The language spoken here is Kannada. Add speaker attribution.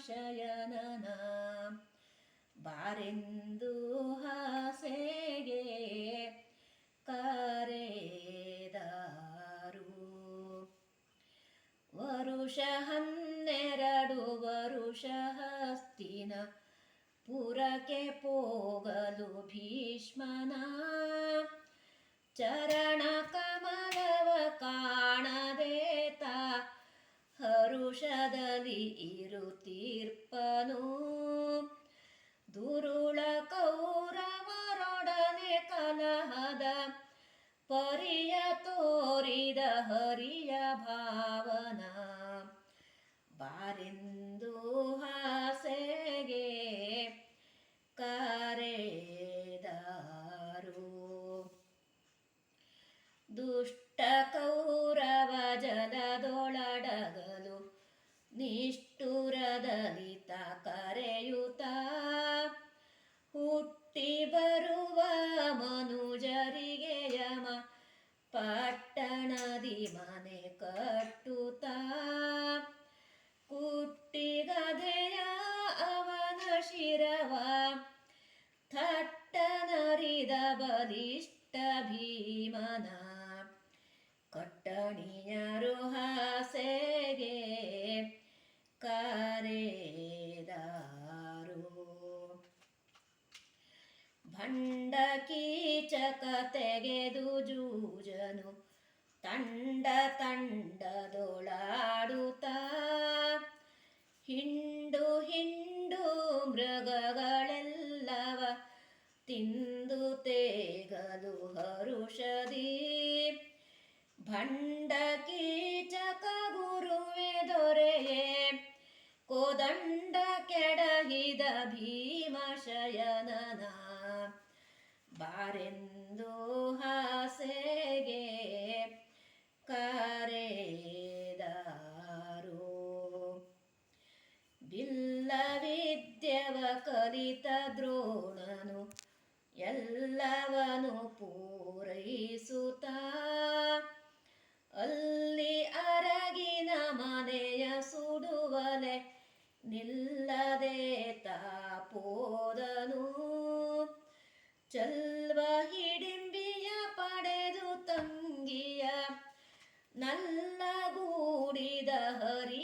Speaker 1: ಶಯನನ ಬಾರೆಂದು ಹಾಸೆಗೆ ಕರೆದಾರು. ವರುಷ 12 ವರುಷ ಹಸ್ತಿನ ಪುರಕ್ಕೆ ಪೋಗಲು ಭೀಷ್ಮನ ಚರಣ ಕಮಲವ ಕಾಣದೇತ ಹರುಷದಲ್ಲಿ ಇರುತ್ತೀರ್ಪನು. ದುರುಳ ಕೌರವರೊಡನೆ ಕಲಹದ ಪರಿಯ ತೋರಿದ ಹರಿಯ ಭಾವನ ಬಾರೆಂದು ಹಾಸೆಗೆ ಕರೆದಾರು. ದುಷ್ಟ ಕೌರವ ಜಲದೊಳಡಗಲು ನಿಷ್ಠುರದಲಿತ ಕರೆಯುತ್ತ ಹುಟ್ಟಿ ಬರುವ ಮನುಜರಿಗೆ ಯಮ ಪಟ್ಟಣದಿ ಮನೆ ಕಟ್ಟುತ್ತ ಕುಟ್ಟಿಗದೆಯ ಅವನ ಶಿರವ ಥಟ್ಟನರಿದ ಬಲಿಷ್ಠ ಭೀಮನ ಕಟ್ಟಣಿಯರು ಹಾಸೆಗೆ ಕರೆದಾರು. ಭಂಡ ಕೀಚಕ ತೆಗೆದು ಜೂಜನು ತಂಡ ತಂಡದೊಳಾಡುತ್ತ ಹಿಂಡು ಹಿಂಡು ಮೃಗಗಳೆಲ್ಲವ ತಿಂದು ತೇಗಲು ಹರುಷದಿ ಭಂಡ ಕೀಚಕ ಗುರುವೆ ದೊರೆಯೇ ಕೋದಂಡ ಕೆಡಹಿದ ಭೀಮ ಶಯನನ ಬಾರೆಂದು ಹಾಸೆಗೆ ಕರೆದಾರು. ಬಿಲ್ಲ ವಿದ್ಯವ ಕಲಿತ ದ್ರೋಣನು ಎಲ್ಲವನು ಪೂರೈಸುತ್ತ ಅಲ್ಲಿ ಅರಗಿನ ಮನೆಯ ಸುಡುವಲೆ ನಿಲ್ಲದೆ ತಾಪೋದನು. ಚಲ್ವ ಹಿಡಿಂಬಿಯ ಪಡೆದು ತಂಗಿಯ ನಲ್ಲಗೂಡಿದ ಹರಿ